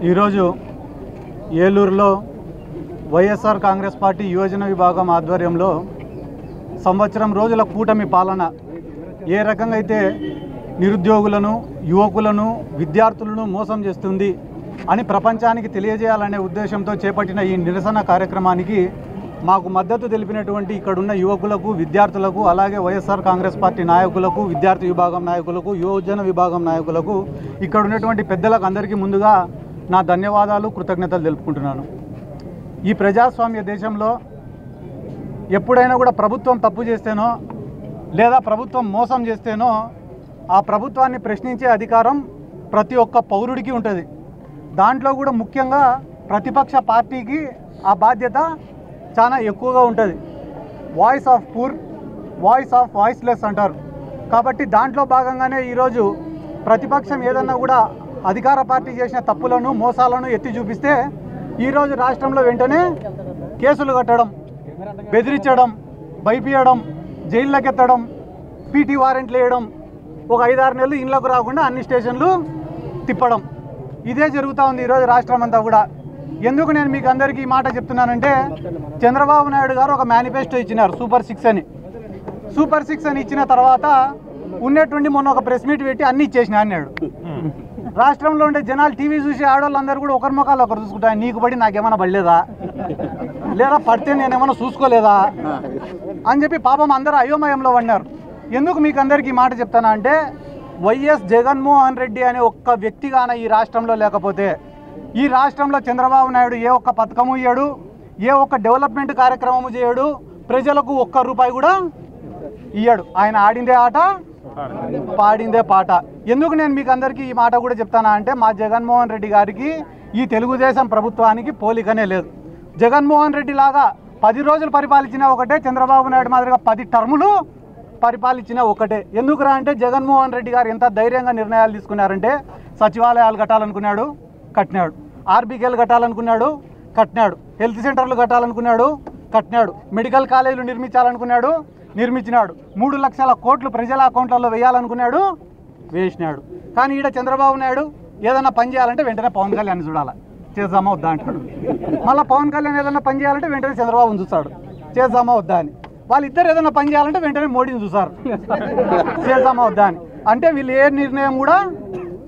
ఈరోజు ఏలూరులో వైఎస్ఆర్ కాంగ్రెస్ పార్టీ యువజన విభాగం ఆధ్వర్యంలో సంవత్సరం రోజుల కూటమి పాలన ఏ రకంగా అయితే నిరుద్యోగులను, యువకులను, విద్యార్థులను మోసం చేస్తుంది అని ప్రపంచానికి తెలియజేయాలనే ఉద్దేశంతో చేపట్టిన ఈ నిరసన కార్యక్రమానికి మాకు మద్దతు తెలిపినటువంటి ఇక్కడున్న యువకులకు, విద్యార్థులకు, అలాగే వైఎస్ఆర్ కాంగ్రెస్ పార్టీ నాయకులకు, విద్యార్థి విభాగం నాయకులకు, యువజన విభాగం నాయకులకు, ఇక్కడ ఉన్నటువంటి పెద్దలకు అందరికీ ముందుగా నా ధన్యవాదాలు, కృతజ్ఞతలు తెలుపుకుంటున్నాను. ఈ ప్రజాస్వామ్య దేశంలో ఎప్పుడైనా కూడా ప్రభుత్వం తప్పు చేస్తేనో లేదా ప్రభుత్వం మోసం చేస్తేనో ఆ ప్రభుత్వాన్ని ప్రశ్నించే అధికారం ప్రతి ఒక్క పౌరుడికి ఉంటుంది. దాంట్లో కూడా ముఖ్యంగా ప్రతిపక్ష పార్టీకి ఆ బాధ్యత చాలా ఎక్కువగా ఉంటుంది. Voice of poor, voice of voiceless అంటారు. కాబట్టి దాంట్లో భాగంగానే ఈరోజు ప్రతిపక్షం ఏదన్నా కూడా అధికార పార్టీ చేసిన తప్పులను, మోసాలను ఎత్తి చూపిస్తే ఈరోజు రాష్ట్రంలో వెంటనే కేసులు కట్టడం, బెదిరించడం, భయపీయడం, జైల్లోకి ఎత్తడం, పీటీ వారెంట్లు వేయడం, ఒక 5-6 నెలలు ఇళ్లకు రాకుండా అన్ని స్టేషన్లు తిప్పడం, ఇదే జరుగుతూ ఉంది ఈరోజు రాష్ట్రం అంతా కూడా. ఎందుకు నేను మీకు అందరికీ ఈ మాట చెప్తున్నానంటే, చంద్రబాబు నాయుడు గారు ఒక మేనిఫెస్టో ఇచ్చినారు, సూపర్ 6 అని. సూపర్ 6 అని ఇచ్చిన తర్వాత ఉన్నటువంటి మొన్న ఒక ప్రెస్ మీట్ పెట్టి అన్నీ ఇచ్చేసిన అన్నాడు. రాష్ట్రంలో ఉండే జనాలు టీవీ చూసి ఆడవాళ్ళందరూ కూడా ఒకరి ముఖాలు ఒకరు చూసుకుంటారు. నీకు పడి నాకేమైనా పడలేదా, లేదా పడితే నేనేమైనా చూసుకోలేదా అని చెప్పి పాపం అందరూ అయోమయంలో పడినారు. ఎందుకు మీకు అందరికీ ఈ మాట చెప్తానా అంటే, వైఎస్ జగన్మోహన్ రెడ్డి అనే ఒక్క వ్యక్తిగాన ఈ రాష్ట్రంలో లేకపోతే ఈ రాష్ట్రంలో చంద్రబాబు నాయుడు ఏ ఒక్క పథకము ఇయ్యాడు, ఏ ఒక్క డెవలప్మెంట్ కార్యక్రమము చేయడు, ప్రజలకు ఒక్క రూపాయి కూడా ఇయ్యాడు. ఆయన ఆడిందే ఆట, పాడిందే పాట. ఎందుకు నేను మీకు అందరికీ ఈ మాట కూడా చెప్తానా అంటే, మా జగన్మోహన్ రెడ్డి గారికి ఈ తెలుగుదేశం ప్రభుత్వానికి పోలికనే లేదు. జగన్మోహన్ రెడ్డి లాగా 10 రోజులు పరిపాలించిన ఒకటే, చంద్రబాబు నాయుడు మాదిరిగా 10 టర్ములు పరిపాలించిన ఒకటే. ఎందుకురా అంటే, జగన్మోహన్ రెడ్డి గారు ఎంత ధైర్యంగా నిర్ణయాలు తీసుకున్నారంటే, సచివాలయాలు కట్టాలనుకున్నాడు, కట్టినాడు. ఆర్బీకేలు కట్టాలనుకున్నాడు, కట్టినాడు. హెల్త్ సెంటర్లు కట్టాలనుకున్నాడు, కట్టినాడు. మెడికల్ కాలేజీలు నిర్మించాలనుకున్నాడు, నిర్మించినాడు. 3 లక్షల కోట్లు ప్రజల అకౌంట్లలో వేయాలనుకున్నాడు, వేసినాడు. కానీ ఈడ చంద్రబాబు నాయుడు ఏదైనా పని చేయాలంటే వెంటనే పవన్ కళ్యాణ్ చూడాలి, చేద్దామా వద్దా అంటాడు. మళ్ళీ పవన్ కళ్యాణ్ ఏదైనా పని చేయాలంటే వెంటనే చంద్రబాబుని చూస్తాడు, చేద్దామా వద్దా అని. వాళ్ళిద్దరు ఏదైనా పని చేయాలంటే వెంటనే మోడీని చూస్తారు, చేద్దామా వద్దా అని. అంటే వీళ్ళు ఏ నిర్ణయం కూడా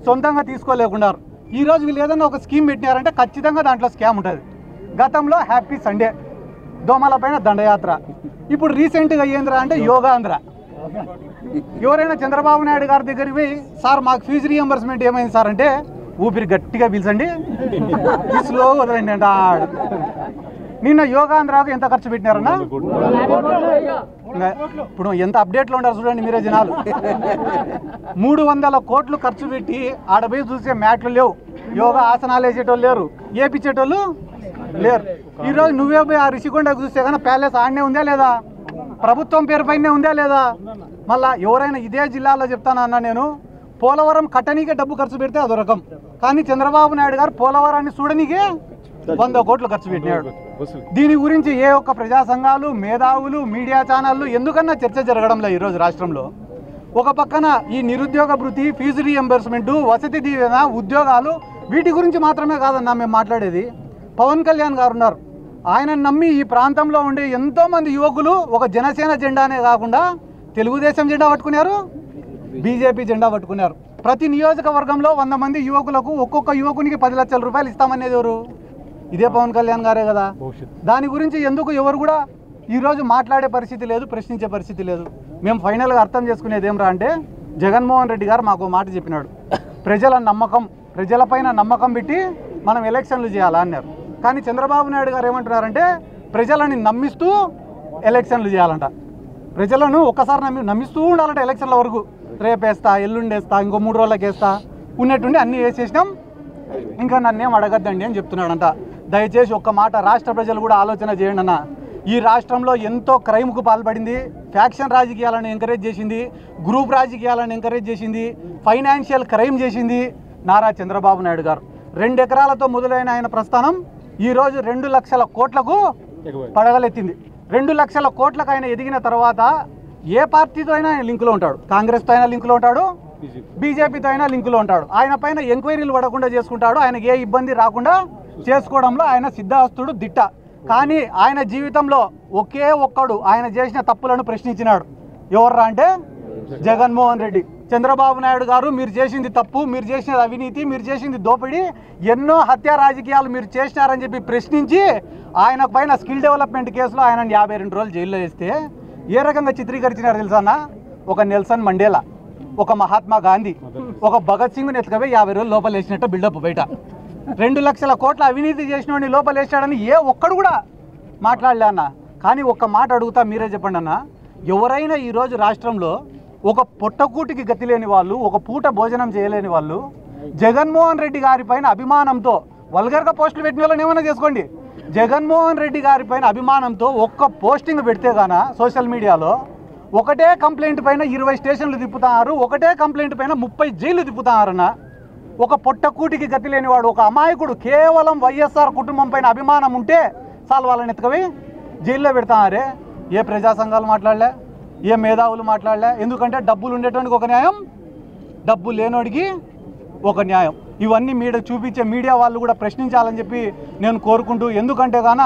సొంతంగా తీసుకోలేకున్నారు. ఈరోజు వీళ్ళు ఏదైనా ఒక స్కీమ్ పెట్టినారంటే ఖచ్చితంగా దాంట్లో స్కామ్ ఉంటుంది. గతంలో హ్యాపీ సండే, దోమల పైన దండయాత్ర, ఇప్పుడు రీసెంట్గా ఏంద్రా అంటే యోగాంధ్ర. ఎవరైనా చంద్రబాబు నాయుడు గారి దగ్గరికి పోయి, సార్ మాకు ఫీజు రీఎంబర్స్మెంట్ ఏమైంది సార్ అంటే, ఊపిరి గట్టిగా పీల్చండి, స్లో వదలండి అంట. నిన్న యోగాంధ్రకు ఎంత ఖర్చు పెట్టినారన్నా, ఇప్పుడు ఎంత అప్డేట్లో ఉంటారు చూడండి మీరే జనాలు. 300 కోట్లు ఖర్చు పెట్టి ఆడపోయి చూసే మ్యాట్లు లేవు, యోగా ఆసనాలు వేసేటోళ్ళు లేరు, ఏపించేటోళ్ళు లేరు. ఈరోజు నువ్వే పోయి ఆ రిషికొండకు చూస్తే కానీ ప్యాలెస్ ఆడనే ఉందా లేదా, ప్రభుత్వం పేరు పైనే ఉందా లేదా. మళ్ళీ ఎవరైనా ఇదే జిల్లాలో చెప్తానన్నా నేను, పోలవరం కట్టనీకే డబ్బు ఖర్చు పెడితే అదో రకం, కానీ చంద్రబాబు నాయుడు గారు పోలవరాన్ని చూడనీకే 100 కోట్లు ఖర్చు పెట్టినాడు. దీని గురించి ఏ ఒక్క ప్రజా సంఘాలు, మేధావులు, మీడియా ఛానళ్ళు ఎందుకన్నా చర్చ జరగడంలో ఈరోజు రాష్ట్రంలో. ఒక పక్కన ఈ నిరుద్యోగ భృతి, ఫీజు రీఎంబర్స్మెంటు, వసతి దీవెన, ఉద్యోగాలు, వీటి గురించి మాత్రమే కాదన్నా మేము మాట్లాడేది. పవన్ కళ్యాణ్ గారు ఉన్నారు, ఆయన నమ్మి ఈ ప్రాంతంలో ఉండే ఎంతోమంది యువకులు ఒక జనసేన జెండానే కాకుండా తెలుగుదేశం జెండా పట్టుకున్నారు, బీజేపీ జెండా పట్టుకున్నారు. ప్రతి నియోజకవర్గంలో 100 మంది యువకులకు ఒక్కొక్క యువకునికి 10 లక్షల రూపాయలు ఇస్తామనేది ఎవరు? ఇదే పవన్ కళ్యాణ్ గారే కదా. దాని గురించి ఎందుకు ఎవరు కూడా ఈరోజు మాట్లాడే పరిస్థితి లేదు, ప్రశ్నించే పరిస్థితి లేదు. మేము ఫైనల్గా అర్థం చేసుకునేది ఏమరా అంటే, జగన్మోహన్ రెడ్డి గారు మాకు మాట చెప్పినాడు, ప్రజల నమ్మకం, ప్రజలపైన నమ్మకం పెట్టి మనం ఎలక్షన్లు చేయాలా అన్నారు. కానీ చంద్రబాబు నాయుడు గారు ఏమంటున్నారంటే, ప్రజలని నమ్మిస్తూ ఎలక్షన్లు చేయాలంట. ప్రజలను ఒక్కసారి నమ్మిస్తూ ఉండాలంట ఎలక్షన్ల వరకు. రేపేస్తా, ఎల్లుండేస్తా, ఇంకో 3 రోజులకి వేస్తా, ఉన్నట్టుండి అన్నీ వేసేసినాం, ఇంకా నన్నేం అడగద్దండి అని చెప్తున్నాడంట. దయచేసి ఒక్క మాట రాష్ట్ర ప్రజలు కూడా ఆలోచన చేయండి అన్న. ఈ రాష్ట్రంలో ఎంతో క్రైమ్కు పాల్పడింది, ఫ్యాక్షన్ రాజకీయాలను ఎంకరేజ్ చేసింది, గ్రూప్ రాజకీయాలను ఎంకరేజ్ చేసింది, ఫైనాన్షియల్ క్రైమ్ చేసింది నారా చంద్రబాబు నాయుడు గారు. 2 ఎకరాలతో మొదలైన ఆయన ప్రస్థానం ఈరోజు 2 లక్షల కోట్లకు పడగలెత్తింది. 2 లక్షల కోట్లకు ఆయన ఎదిగిన తర్వాత ఏ పార్టీతో అయినా ఆయన లింకులో ఉంటాడు, కాంగ్రెస్తో అయినా లింకులో ఉంటాడు, బీజేపీతో అయినా లింకులో ఉంటాడు. ఆయన పైన ఎంక్వైరీలు పడకుండా చేసుకుంటాడు. ఆయనకి ఏ ఇబ్బంది రాకుండా చేసుకోవడంలో ఆయన సిద్ధాస్తుడు దిట్ట. కానీ ఆయన జీవితంలో ఒకే ఒక్కడు ఆయన చేసిన తప్పులను ప్రశ్నించినాడు. ఎవర్రా అంటే జగన్మోహన్ రెడ్డి. చంద్రబాబు నాయుడు గారు మీరు చేసింది తప్పు, మీరు చేసినది అవినీతి, మీరు చేసింది దోపిడీ, ఎన్నో హత్యా రాజకీయాలు మీరు చేసినారని చెప్పి ప్రశ్నించి ఆయన పైన స్కిల్ డెవలప్మెంట్ కేసులో ఆయన 52 రోజులు జైల్లో వేస్తే ఏ రకంగా చిత్రీకరించినారు తెలుసా అన్న? ఒక నెల్సన్ మండేలా, ఒక మహాత్మా గాంధీ, ఒక భగత్ సింగ్ని ఎత్తుకవే 50 రోజులు లోపల వేసినట్టు బిల్డప్ బయట. 2 లక్షల కోట్ల అవినీతి చేసినోడిని లోపల వేసాడని ఏ ఒక్కడు కూడా మాట్లాడలే అన్న. కానీ ఒక్క మాట అడుగుతా, మీరే చెప్పండి అన్న. ఎవరైనా ఈరోజు రాష్ట్రంలో ఒక పొట్టకూటికి గతి లేని వాళ్ళు, ఒక పూట భోజనం చేయలేని వాళ్ళు జగన్మోహన్ రెడ్డి గారి పైన అభిమానంతో, వల్గర్గా పోస్టులు పెట్టిన వాళ్ళని ఏమైనా చేసుకోండి, జగన్మోహన్ రెడ్డి గారి పైన అభిమానంతో ఒక్క పోస్టింగ్ పెడితే గాన సోషల్ మీడియాలో ఒకటే కంప్లైంట్ పైన 20 స్టేషన్లు తిప్పుతున్నారు, ఒకటే కంప్లైంట్ పైన 30 జైలు తిప్పుతున్నారన్న. ఒక పొట్టకూటికి గతి లేనివాడు, ఒక అమాయకుడు, కేవలం వైఎస్ఆర్ కుటుంబం పైన అభిమానం ఉంటే చాలు వాళ్ళని ఎత్తుకవి జైల్లో పెడతారే. ఏ ప్రజా సంఘాలు మాట్లాడలే, ఏ మేధావులు మాట్లాడలే. ఎందుకంటే డబ్బులు ఉండేటోడికి ఒక న్యాయం, డబ్బు లేనోడికి ఒక న్యాయం. ఇవన్నీ చూపించే మీడియా వాళ్ళు కూడా ప్రశ్నించాలని చెప్పి నేను కోరుకుంటూ, ఎందుకంటే గాన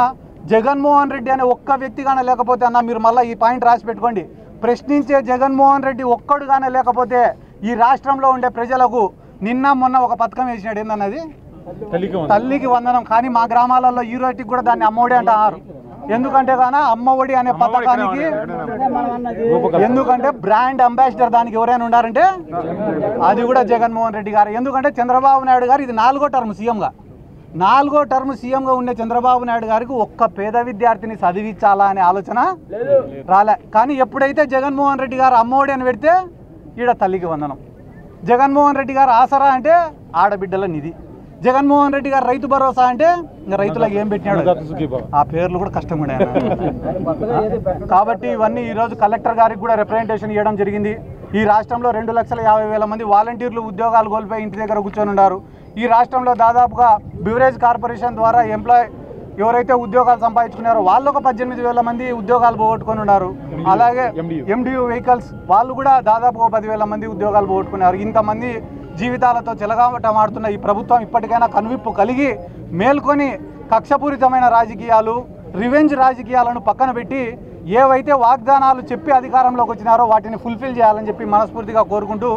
జగన్మోహన్ రెడ్డి అనే ఒక్క వ్యక్తి కానీ లేకపోతే అన్న, మీరు మళ్ళీ ఈ పాయింట్ రాసి పెట్టుకోండి, ప్రశ్నించే జగన్మోహన్ రెడ్డి ఒక్కడు కానీ లేకపోతే ఈ రాష్ట్రంలో ఉండే ప్రజలకు నిన్న మొన్న ఒక పథకం వేసినాడు. ఏందన్నది? తల్లికి వందనం. కానీ మా గ్రామాలలో ఈ రోజుకి కూడా దాన్ని అమ్మఒడి అంటారు. ఎందుకంటే గాన అమ్మఒడి అనే పథకానికి, ఎందుకంటే బ్రాండ్ అంబాసిడర్ దానికి ఎవరైనా ఉన్నారంటే అది కూడా జగన్మోహన్ రెడ్డి గారు. ఎందుకంటే చంద్రబాబు నాయుడు గారు ఇది 4వ టర్మ్ సీఎంగా, 4వ టర్మ్ సీఎంగా ఉండే చంద్రబాబు నాయుడు గారికి ఒక్క పేద విద్యార్థిని చదివించాలా అనే ఆలోచన రాలే. కానీ ఎప్పుడైతే జగన్మోహన్ రెడ్డి గారు అమ్మఒడి అని పెడితే ఈడ తల్లికి వందనం, జగన్మోహన్ రెడ్డి గారు ఆసరా అంటే ఆడబిడ్డల నిధి, జగన్మోహన్ రెడ్డి గారు రైతు భరోసా అంటే ఇంకా రైతులకు ఏం పెట్టినాడు, ఆ పేర్లు కూడా కష్టం కూడా. కాబట్టి ఇవన్నీ ఈరోజు కలెక్టర్ గారికి కూడా రిప్రజెంటేషన్ ఇవ్వడం జరిగింది. ఈ రాష్ట్రంలో 2,50,000 మంది వాలంటీర్లు ఉద్యోగాలు కోల్పోయి ఇంటి దగ్గర కూర్చొని ఉన్నారు. ఈ రాష్ట్రంలో దాదాపుగా బివరేజ్ కార్పొరేషన్ ద్వారా ఎవరైతే ఉద్యోగాలు సంపాదించుకున్నారో వాళ్ళు ఒక 18,000 మంది ఉద్యోగాలు పోగొట్టుకొని ఉన్నారు. అలాగే ఎండియూ వెహికల్స్ వాళ్ళు కూడా దాదాపు 10,000 మంది ఉద్యోగాలు పోగొట్టుకున్నారు. ఇంతమంది జీవితాలతో చెలగాటమాడుతున్న ఈ ప్రభుత్వం ఇప్పటికైనా కనువిప్పు కలిగి మేల్కొని కక్షపూరితమైన రాజకీయాలు, రివెంజ్ రాజకీయాలను పక్కన పెట్టి ఏవైతే వాగ్దానాలు చెప్పి అధికారంలోకి వచ్చినారో వాటిని ఫుల్ఫిల్ చేయాలని చెప్పి మనస్ఫూర్తిగా కోరుకుంటూ,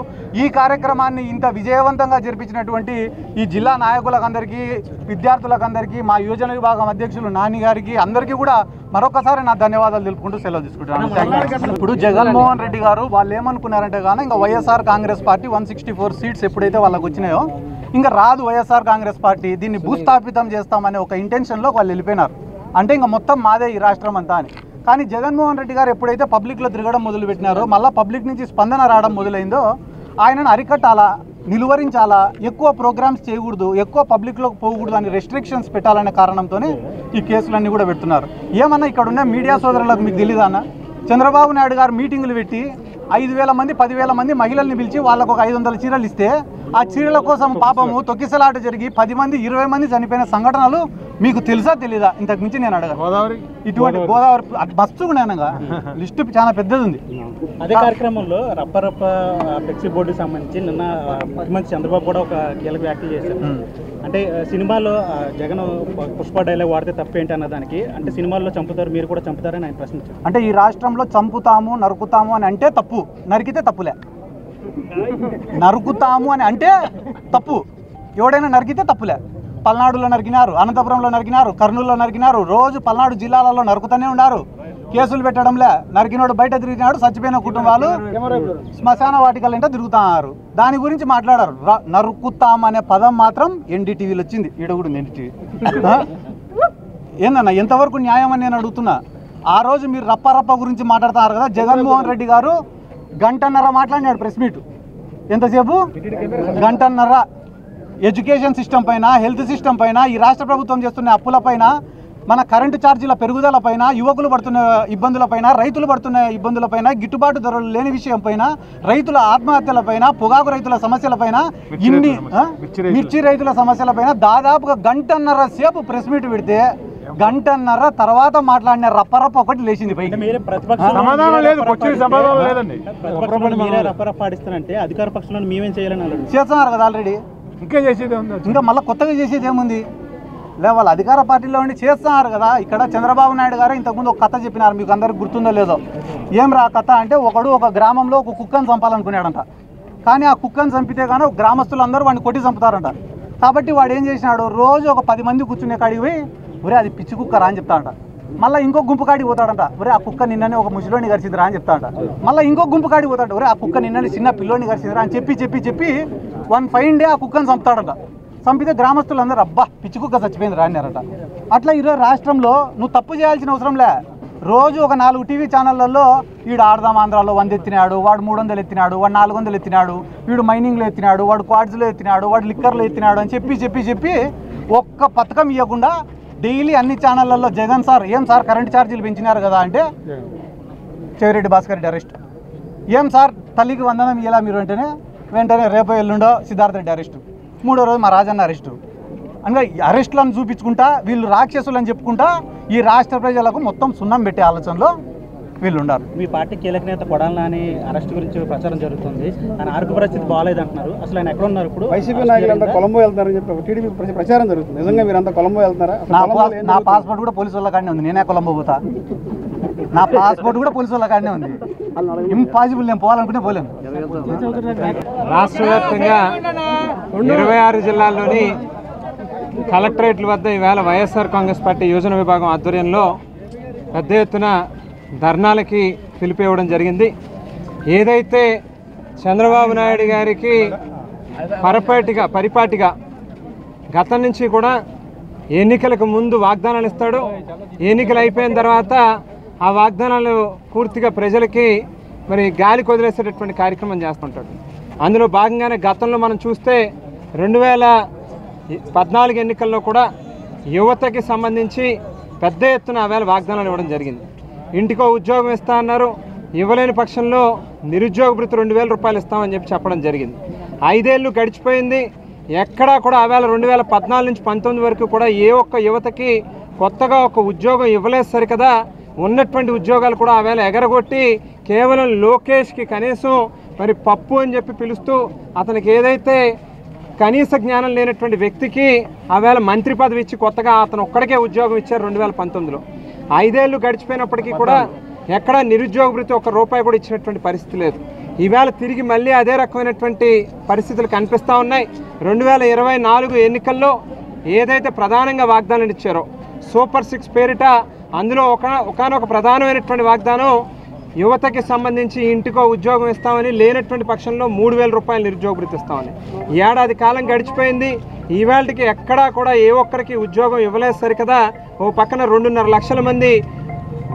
ఈ కార్యక్రమాన్ని ఇంత విజయవంతంగా జరిపించినటువంటి ఈ జిల్లా నాయకులకందరికీ, విద్యార్థులకందరికీ, మా యువజన విభాగం అధ్యక్షులు నాని గారికి అందరికీ కూడా మరొకసారి నా ధన్యవాదాలు తెలుపుకుంటూ సెలవు తీసుకుంటాను. ఇప్పుడు జగన్మోహన్ రెడ్డి గారు వాళ్ళు ఏమనుకున్నారంటే కానీ ఇంకా వైఎస్ఆర్ కాంగ్రెస్ పార్టీ 164 సీట్స్ ఎప్పుడైతే వాళ్ళకు వచ్చినాయో ఇంకా రాదు వైఎస్ఆర్ కాంగ్రెస్ పార్టీ, దీన్ని భూస్థాపితం చేస్తామనే ఒక ఇంటెన్షన్లో వాళ్ళు వెళ్ళిపోయినారు. అంటే ఇంకా మొత్తం మాదే ఈ రాష్ట్రం అంతా అని. కానీ జగన్మోహన్ రెడ్డి గారు ఎప్పుడైతే పబ్లిక్లో తిరగడం మొదలుపెట్టినారో, మళ్ళీ పబ్లిక్ నుంచి స్పందన రావడం మొదలైందో, ఆయనను అరికట్టాలా, నిలువరించాలా, ఎక్కువ ప్రోగ్రామ్స్ చేయకూడదు, ఎక్కువ పబ్లిక్లోకి పోకూడదు అని రెస్ట్రిక్షన్స్ పెట్టాలనే కారణంతోనే ఈ కేసులన్నీ కూడా పెడుతున్నారు. ఏమన్నా ఇక్కడ ఉన్న మీడియా సోదరులకు మీకు తెలీదా అన్న? చంద్రబాబు నాయుడు గారు మీటింగులు పెట్టి 5,000 మంది 10,000 మంది మహిళల్ని పిలిచి వాళ్ళకు ఒక 500 చీరలు ఇస్తే ఆ చీరల కోసం పాపము తొక్కిసలాట జరిగి 10 మంది 20 మంది చనిపోయిన సంఘటనలు మీకు తెలుసా తెలీదా? ఇంతకు మించి నేను అడగను. ఇటువంటి గోదావరి మస్తుగా లిస్టు చాలా పెద్దది ఉంది. అదే కార్యక్రమంలో రప్పరప్ప ఫ్లెక్సీ బోర్డుకి సంబంధించి నిన్న ముఖ్యమంత్రి చంద్రబాబు కూడా ఒక కీలక వ్యాఖ్యలు చేశారు. అంటే సినిమాలో జగన్ పుష్ప డైలాగ్ వాడితే తప్పేంటి అన్న దానికి, అంటే సినిమాల్లో చంపుతారు మీరు కూడా చంపుతారని ఆయన ప్రశ్నించారు. అంటే ఈ రాష్ట్రంలో చంపుతాము నరుకుతాము అని అంటే తప్పు, నరికితే తప్పులే. నరుకుతాము అని అంటే తప్పు, ఎవడైనా నరికితే తప్పులే. పల్నాడులో నరికినారు, అనంతపురంలో నరికినారు, కర్నూలులో నరికినారు, రోజు పల్నాడు జిల్లాలలో నరుకుతూనే ఉన్నారు. కేసులు పెట్టడంలే, నరికినోడు బయట తిరిగినాడు, చచ్చిపోయిన కుటుంబాలు శ్మశాన వాటికలంటే తిరుగుతున్నారు. దాని గురించి మాట్లాడారు. నరుకుతాం అనే పదం మాత్రం ఎన్డీటీవీలో వచ్చింది. ఈడ కూడా ఎన్డీటీవీ ఏందన్నా ఎంతవరకు న్యాయం అని నేను అడుగుతున్నా. ఆ రోజు మీరు రప్ప గురించి మాట్లాడుతున్నారు కదా, జగన్మోహన్ రెడ్డి గారు 1.5 గంట మాట్లాడినాడు ప్రెస్ మీట్. ఎంతసేపు? 1.5 గంట. ఎడ్యుకేషన్ సిస్టమ్ పైన, హెల్త్ సిస్టమ్ పైన, ఈ రాష్ట్ర ప్రభుత్వం చేస్తున్న అప్పులపైన, మన కరెంటు ఛార్జీల పెరుగుదలపైన, యువకులు పడుతున్న ఇబ్బందులపైన, రైతులు పడుతున్న ఇబ్బందులపైన, గిట్టుబాటు ధరలు లేని విషయం పైన, రైతుల ఆత్మహత్యలపైన, పొగాకు రైతుల సమస్యలపైన, మిర్చి రైతుల సమస్యలపైన దాదాపుగా 1.5 గంటల సేపు ప్రెస్ మీట్ పెడితే గంటన్నర తర్వాత మాట్లాడిన రప్పరప్ప ఒకటి లేచింది పైకి. సమాధానం లేదు, సమాధానం లేదండి. రప్పరప్ప ఆడిస్తానంటే అధికార పక్షంలో మేమేం చేయాలని చేస్తున్నారు కదా ఆల్రెడీ, ఇంకా చేసేది ఉంది, ఇంకా మళ్ళీ కొత్తగా చేసేది ఏముంది? వాళ్ళు అధికార పార్టీలో ఉండి చేస్తున్నారు కదా. ఇక్కడ చంద్రబాబు నాయుడు గారు ఇంతకుముందు ఒక కథ చెప్పినారు, మీకు అందరికి గుర్తుందో లేదో. ఏం రా కథ అంటే, ఒక గ్రామంలో ఒక కుక్కను చంపాలనుకున్నాడంట. కానీ ఆ కుక్కను చంపితే కానీ గ్రామస్తులందరూ వాడిని కొట్టి చంపుతారంట. కాబట్టి వాడు ఏం చేసినాడు, రోజు ఒక 10 మంది కూర్చునే కాడికి పోయి ఒరే అది పిచ్చి కుక్కరా అని చెప్తాడంట. మళ్ళీ ఇంకో గుంపు కాడికి పోతాడంట, ఒరే ఆ కుక్క నిన్ననే ఒక ముసలోని గరిచిద్రా అని చెప్తాడంట. మళ్ళీ ఇంకో గుంపు కాడికి పోతాడు, ఒరే ఆ కుక్క నిన్ననే చిన్న పిల్లోని గరిచిద్రా అని చెప్పి వన్ ఫైన్ డే ఆ కుక్కను చంపుతాడంట. చంపితే గ్రామస్తులందరూ అబ్బా పిచ్చి కుక్క చచ్చిపోయింది రా అన్నారట. అట్లా ఈరోజు రాష్ట్రంలో నువ్వు తప్పు చేయాల్సిన అవసరంలే. రోజు ఒక 4 టీవీ ఛానళ్లలో వీడు ఆడదాం ఆంధ్రాలో 100 ఎత్తినాడు, వాడు 300 ఎత్తినాడు, వాడు 400 ఎత్తినాడు, వీడు మైనింగ్లో ఎత్తినాడు, వాడు క్వాడ్స్లో ఎత్తినాడు, వాడు లిక్కర్లో ఎత్తినాడు అని చెప్పి ఒక్క పథకం ఇవ్వకుండా డైలీ అన్ని ఛానళ్లలో జగన్ సార్ ఏం సార్ కరెంట్ ఛార్జీలు పెంచినారు కదా అంటే చెవిరెడ్డి భాస్కర్ రెడ్డి అరెస్ట్, ఏం సార్ తల్లికి వందనం ఇయ్యాలా మీరు అంటేనే వెంటనే రేపో ఎల్లుండో సిద్ధార్థ రెడ్డి అరెస్టు, 3వ రోజు మా రాజన్న అరెస్టు. అనగా అరెస్టులను చూపించుకుంటా వీళ్ళు రాక్షసులు అని చెప్పుకుంటా ఈ రాష్ట్ర ప్రజలకు మొత్తం సున్నం పెట్టే ఆలోచనలో వీళ్ళు ఉన్నారు. మీ పార్టీ కీలక నేత కొడాలి నాని అరెస్ట్ గురించి ప్రచారం జరుగుతుంది, ఆయన ఆరోగ్య పరిస్థితి బాగాలేదంటున్నారు. అసలు ఆయన ఎక్కడ ఉన్నారు ఇప్పుడు? వైసీపీ నాయకులంతా కొలంబో వెళ్తారని చెప్పి టీడీపీ ప్రచారం జరుగుతుంది. నిజంగా మీరంతా కొలంబో వెళ్తున్నారా? నా పాస్పోర్ట్ కూడా పోలీసు వాళ్ళ కాడనే ఉంది, నేనే కొలంబో పోతా. నా పాస్పోర్ట్ కూడా పోలీసు వాళ్ళ కాడనే ఉంది. ఇంపాసిబుల్, నేను పోవాలనుకుంటే పోలేను. రాష్ట్ర వ్యాప్తంగా 26 జిల్లాల్లోని కలెక్టరేట్ల వద్ద ఈవేళ వైఎస్ఆర్ కాంగ్రెస్ పార్టీ యోజన విభాగం ఆధ్వర్యంలో పెద్ద ఎత్తున ధర్నాలకి పిలిపివ్వడం జరిగింది. ఏదైతే చంద్రబాబు నాయుడు గారికి పరిపాటిగా గతం నుంచి కూడా ఎన్నికలకు ముందు వాగ్దానాలు ఇస్తాడు, ఎన్నికలు అయిపోయిన తర్వాత ఆ వాగ్దానాలు పూర్తిగా ప్రజలకి గాలి కొదిలేసేటటువంటి కార్యక్రమం చేస్తుంటాడు. అందులో భాగంగానే గతంలో మనం చూస్తే 2014 ఎన్నికల్లో కూడా యువతకి సంబంధించి పెద్ద ఎత్తున ఆవేళ వాగ్దానాలు ఇవ్వడం జరిగింది. ఇంటికో ఉద్యోగం ఇస్తా అన్నారు, ఇవ్వలేని పక్షంలో నిరుద్యోగ భృతి 2000 రూపాయలు ఇస్తామని చెప్పడం జరిగింది. 5 ఏళ్ళు గడిచిపోయింది, ఎక్కడా కూడా ఆవేళ 2014 నుంచి 19 వరకు కూడా ఏ ఒక్క యువతకి కొత్తగా ఒక ఉద్యోగం ఇవ్వలేదు. సరికదా ఉన్నటువంటి ఉద్యోగాలు కూడా ఆవేళ ఎగరగొట్టి కేవలం లోకేష్కి కనీసం పప్పు అని చెప్పి పిలుస్తూ అతనికి ఏదైతే కనీస జ్ఞానం లేనటువంటి వ్యక్తికి ఆవేళ మంత్రి పదవి ఇచ్చి కొత్తగా అతను ఒక్కడికే ఉద్యోగం ఇచ్చారు 2019లో. 5 ఏళ్ళు గడిచిపోయినప్పటికీ కూడా ఎక్కడా నిరుద్యోగ భృతి ₹1 కూడా ఇచ్చినటువంటి పరిస్థితి లేదు. ఈవేళ తిరిగి మళ్ళీ అదే రకమైనటువంటి పరిస్థితులు కనిపిస్తూ ఉన్నాయి. 2024 ఎన్నికల్లో ఏదైతే ప్రధానంగా వాగ్దానాలు ఇచ్చారో సూపర్ 6 పేరిట అందులో ఒకనొక ప్రధానమైనటువంటి వాగ్దానం యువతకి సంబంధించి ఇంటికో ఉద్యోగం ఇస్తామని, లేనటువంటి పక్షంలో 3000 రూపాయలు నిరుద్యోగ భృతి ఇస్తామని. ఏడాది కాలం గడిచిపోయింది, ఈవేళకి ఎక్కడా కూడా ఏ ఒక్కరికి ఉద్యోగం ఇవ్వలేదు. సరికదా ఓ పక్కన 2.5 లక్షల మంది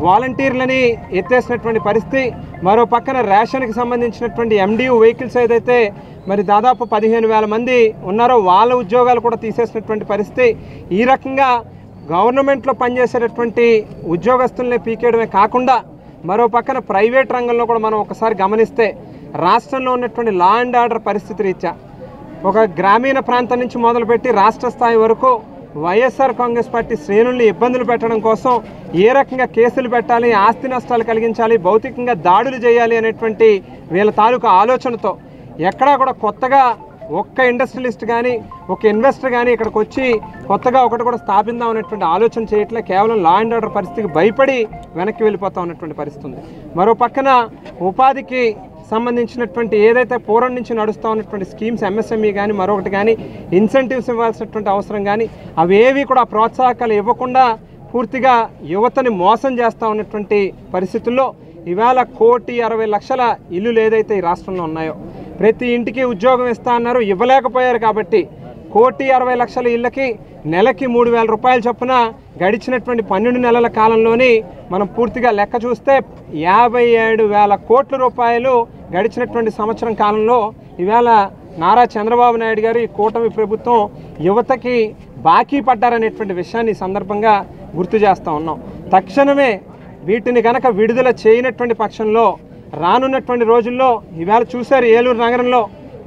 వాలంటీర్లని ఎత్తేసినటువంటి పరిస్థితి, మరో పక్కన రేషన్కి సంబంధించినటువంటి MDU వెహికల్స్ ఏదైతే దాదాపు 15,000 మంది ఉన్నారో వాళ్ళ ఉద్యోగాలు కూడా తీసేసినటువంటి పరిస్థితి. ఈ రకంగా గవర్నమెంట్లో పనిచేసేటటువంటి ఉద్యోగస్తుల్ని పీకేయడమే కాకుండా మరో పక్కన ప్రైవేట్ రంగంలో కూడా మనం ఒకసారి గమనిస్తే రాష్ట్రంలో ఉన్నటువంటి లా అండ్ ఆర్డర్ పరిస్థితి రీత్యా ఒక గ్రామీణ ప్రాంతం నుంచి మొదలుపెట్టి రాష్ట్ర స్థాయి వరకు వైఎస్ఆర్ కాంగ్రెస్ పార్టీ శ్రేణుల్ని ఇబ్బందులు పెట్టడం కోసం ఏ రకంగా కేసులు పెట్టాలి, ఆస్తి నష్టాలు కలిగించాలి, భౌతికంగా దాడులు చేయాలి అనేటువంటి వీళ్ళ తాలూకా ఆలోచనతో ఎక్కడా కూడా కొత్తగా ఒక్క ఇండస్ట్రియలిస్ట్ కానీ ఒక ఇన్వెస్టర్ కానీ ఇక్కడికి వచ్చి కొత్తగా ఒకటి కూడా స్థాపిద్దాం అనేటువంటి ఆలోచన చేయట్లే. కేవలం లా అండ్ ఆర్డర్ పరిస్థితికి భయపడి వెనక్కి వెళ్ళిపోతా ఉన్నటువంటి పరిస్థితి ఉంది. మరో పక్కన ఉపాధికి సంబంధించినటువంటి ఏదైతే పూర్వం నుంచి నడుస్తూ ఉన్నటువంటి స్కీమ్స్ MSME కానీ మరొకటి కానీ ఇన్సెంటివ్స్ ఇవ్వాల్సినటువంటి అవసరం కానీ అవేవి కూడా ప్రోత్సాహకాలు ఇవ్వకుండా పూర్తిగా యువతని మోసం చేస్తూ ఉన్నటువంటి పరిస్థితుల్లో ఇవాళ 1,60,00,000 ఇల్లులు ఏదైతే ఈ రాష్ట్రంలో ఉన్నాయో ప్రతి ఇంటికి ఉద్యోగం ఇస్తా అన్నారు, ఇవ్వలేకపోయారు. కాబట్టి 1,60,00,000 ఇళ్ళకి నెలకి 3,000 రూపాయలు చొప్పున గడిచినటువంటి 12 నెలల కాలంలోని మనం పూర్తిగా లెక్క చూస్తే 57,000 కోట్ల రూపాయలు గడిచినటువంటి సంవత్సరం కాలంలో ఇవాళ నారా చంద్రబాబు నాయుడు గారు ఈ కూటమి ప్రభుత్వం యువతకి బాకీ పడ్డారనేటువంటి విషయాన్ని ఈ సందర్భంగా గుర్తు చేస్తూ ఉన్నాం. తక్షణమే వీటిని కనుక విడుదల చేయనటువంటి పక్షంలో రానున్నటువంటి రోజుల్లో ఇవాళ చూశారు ఏలూరు నగరంలో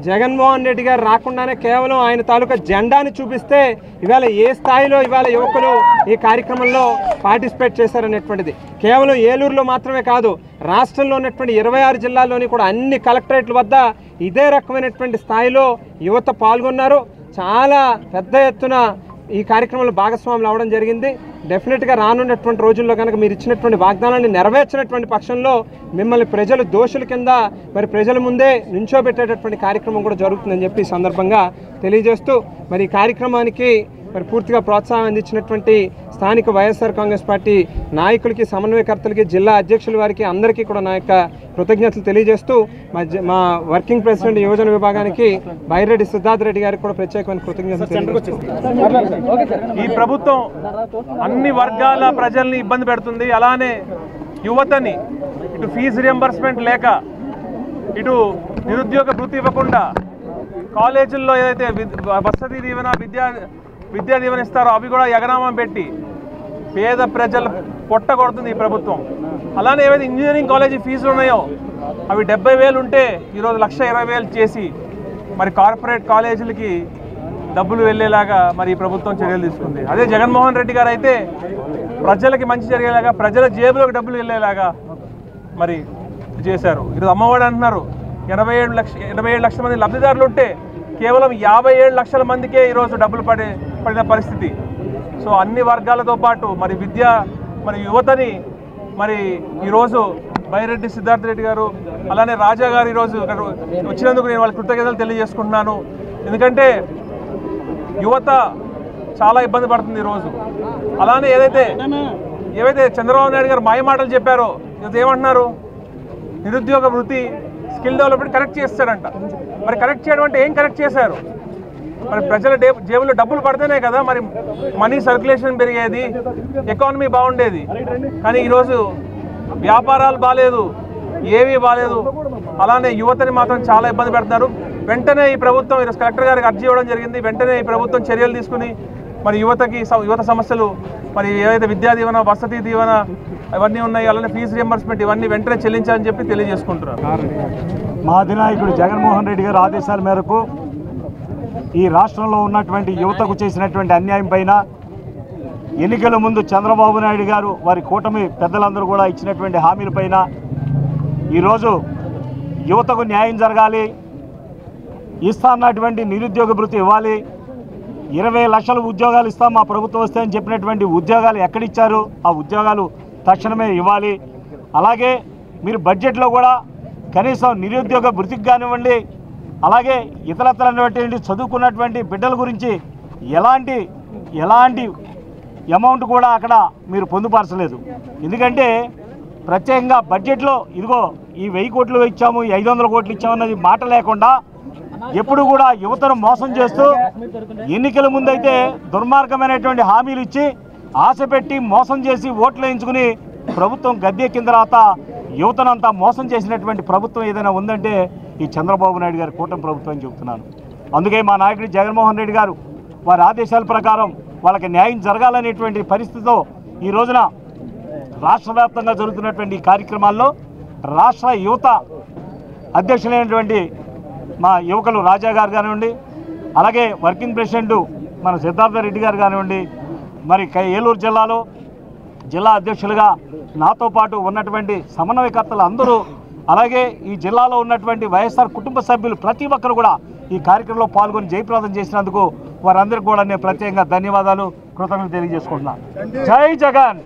జగన్మోహన్ రెడ్డి గారు రాకుండానే కేవలం ఆయన తాలూకా జెండాని చూపిస్తే ఇవాళ ఏ స్థాయిలో ఇవాళ యువకులు ఈ కార్యక్రమంలో పార్టిసిపేట్ చేశారనేటువంటిది కేవలం ఏలూరులో మాత్రమే కాదు, రాష్ట్రంలో ఉన్నటువంటి 26 జిల్లాల్లోని కూడా అన్ని కలెక్టరేట్ల వద్ద ఇదే రకమైనటువంటి స్థాయిలో యువత పాల్గొన్నారు. చాలా పెద్ద ఎత్తున ఈ కార్యక్రమంలో భాగస్వాములు అవ్వడం జరిగింది. డెఫినెట్గా రానున్నటువంటి రోజుల్లో కనుక మీరు ఇచ్చినటువంటి వాగ్దానాన్ని నెరవేర్చినటువంటి పక్షంలో మిమ్మల్ని ప్రజలు దోషుల కింద మరి ప్రజల ముందే నుంచోబెట్టేటటువంటి కార్యక్రమం కూడా జరుగుతుందని చెప్పి ఈ సందర్భంగా తెలియజేస్తూ మరి ఈ కార్యక్రమానికి మరి పూర్తిగా ప్రోత్సాహం అందించినటువంటి స్థానిక వైఎస్ఆర్ కాంగ్రెస్ పార్టీ నాయకులకి, సమన్వయకర్తలకి, జిల్లా అధ్యక్షుల వారికి అందరికీ కూడా నా యొక్క కృతజ్ఞతలు తెలియజేస్తూ మా వర్కింగ్ ప్రెసిడెంట్ యువజన విభాగానికి బైరెడ్డి సిద్ధార్థ రెడ్డి గారికి కూడా ప్రత్యేకమైన కృతజ్ఞతలు తెలియజేస్తూ ఈ ప్రభుత్వం అన్ని వర్గాల ప్రజల్ని ఇబ్బంది పెడుతుంది. అలానే యువతని ఇటు ఫీజు రియంబర్స్మెంట్ లేక, ఇటు నిరుద్యోగ వృత్తి ఇవ్వకుండా, కాలేజీల్లో ఏదైతే వసతి దీవెన విద్యా దీవెన ఇస్తారో అవి కూడా ఎగనామం పెట్టి పేద ప్రజలు పొట్టగొడుతుంది ఈ ప్రభుత్వం. అలానే ఏవైతే ఇంజనీరింగ్ కాలేజీ ఫీజులు ఉన్నాయో అవి 70,000 ఉంటే ఈరోజు 1,20,000 చేసి మరి కార్పొరేట్ కాలేజీలకి డబ్బులు వెళ్ళేలాగా మరి ఈ ప్రభుత్వం చర్యలు తీసుకుంది. అదే జగన్మోహన్ రెడ్డి గారు అయితే ప్రజలకి మంచి జరిగేలాగా, ప్రజల జేబులోకి డబ్బులు వెళ్ళేలాగా మరి చేశారు. ఈరోజు అమ్మఒడి అంటున్నారు, 87 లక్షల మంది లబ్ధిదారులు ఉంటే కేవలం 57 లక్షల మందికే ఈరోజు డబ్బులు పడిన పరిస్థితి. సో అన్ని వర్గాలతో పాటు మరి మరి యువతని మరి ఈరోజు బైరెడ్డి సిద్ధార్థ రెడ్డి గారు అలానే రాజా గారు ఈరోజు వచ్చినందుకు నేను వాళ్ళకి కృతజ్ఞతలు తెలియజేసుకుంటున్నాను. ఎందుకంటే యువత చాలా ఇబ్బంది పడుతుంది ఈరోజు. అలానే ఏవైతే చంద్రబాబు నాయుడు గారు మాయ మాటలు చెప్పారో ఈరోజు ఏమంటున్నారు, నిరుద్యోగ వృత్తి, స్కిల్ డెవలప్మెంట్ కరెక్ట్ చేస్తాడంట. మరి కరెక్ట్ చేయడం అంటే ఏం కరెక్ట్ చేశారు? మరి ప్రజల జేబులో డబ్బులు పడితేనే కదా మరి మనీ సర్క్యులేషన్ పెరిగేది, ఎకానమీ బాగుండేది. కానీ ఈరోజు వ్యాపారాలు బాగాలేదు, ఏమీ బాగాలేదు. అలానే యువతని మాత్రం చాలా ఇబ్బంది పెడుతున్నారు. వెంటనే ఈ ప్రభుత్వం ఈరోజు కలెక్టర్ గారికి అర్జీ ఇవ్వడం జరిగింది. వెంటనే ఈ ప్రభుత్వం చర్యలు తీసుకుని మరి యువత సమస్యలు మరి ఏదైతే విద్యా దీవెన, వసతి దీవెన ఇవన్నీ ఉన్నాయి, అలానే ఫీజు రియంబర్స్మెంట్ ఇవన్నీ వెంటనే చెల్లించాలని చెప్పి తెలియజేసుకుంటున్నారు. మా అధినాయకుడు జగన్మోహన్ రెడ్డి గారు ఆదేశాల మేరకు ఈ రాష్ట్రంలో ఉన్నటువంటి యువతకు చేసినటువంటి అన్యాయం పైన ఎన్నికల ముందు చంద్రబాబు నాయుడు గారు వారి కూటమి పెద్దలందరూ కూడా ఇచ్చినటువంటి హామీలపైన ఈరోజు యువతకు న్యాయం జరగాలి, ఇస్తాన్నటువంటి నిరుద్యోగ భృతి ఇవ్వాలి, 20 లక్షల ఉద్యోగాలు ఇస్తాం మా ప్రభుత్వం వస్తే అని చెప్పినటువంటి ఉద్యోగాలు ఎక్కడిచ్చారు? ఆ ఉద్యోగాలు తక్షణమే ఇవ్వాలి. అలాగే మీరు బడ్జెట్లో కూడా కనీసం నిరుద్యోగ భృతికి కానివ్వండి, అలాగే ఇతరత్రైనటువంటి చదువుకున్నటువంటి బిడ్డల గురించి ఎలాంటి అమౌంట్ కూడా అక్కడ మీరు పొందుపరచలేదు. ఎందుకంటే ప్రత్యేకంగా బడ్జెట్లో ఇదిగో ఈ 1000 కోట్లు ఇచ్చాము, 500 కోట్లు ఇచ్చామన్నది మాట లేకుండా ఎప్పుడు కూడా యువతను మోసం చేస్తూ ఎన్నికల ముందైతే దుర్మార్గమైనటువంటి హామీలు ఇచ్చి ఆశ పెట్టి మోసం చేసి ఓట్లు వేయించుకుని ప్రభుత్వం గద్దెక్కిన తర్వాత యువతనంతా మోసం చేసినటువంటి ప్రభుత్వం ఏదైనా ఉందంటే ఈ చంద్రబాబు నాయుడు గారి కూటమి ప్రభుత్వం అని చెబుతున్నాను. అందుకే మా నాయకుడు జగన్మోహన్ రెడ్డి గారు వారి ఆదేశాల ప్రకారం వాళ్ళకి న్యాయం జరగాలనేటువంటి పరిస్థితితో ఈ రోజున రాష్ట్ర వ్యాప్తంగా జరుగుతున్నటువంటి కార్యక్రమాల్లో రాష్ట్ర యువత అధ్యక్షులైనటువంటి మా యువకులు రాజా గారు కానివ్వండి, అలాగే వర్కింగ్ ప్రెసిడెంట్ మన సిద్ధార్థ రెడ్డి గారు కానివ్వండి, మరి ఏలూరు జిల్లాలో జిల్లా అధ్యక్షులుగా నాతో పాటు ఉన్నటువంటి సమన్వయకర్తలు అందరూ, అలాగే ఈ జిల్లాలో ఉన్నటువంటి వైఎస్ఆర్ కుటుంబ సభ్యులు ప్రతి ఒక్కరు కూడా ఈ కార్యక్రమంలో పాల్గొని జయప్రదం చేసినందుకు వారందరికీ కూడా నేను ప్రత్యేకంగా ధన్యవాదాలు, కృతజ్ఞతలు తెలియజేసుకుంటున్నాను. జై జగన్.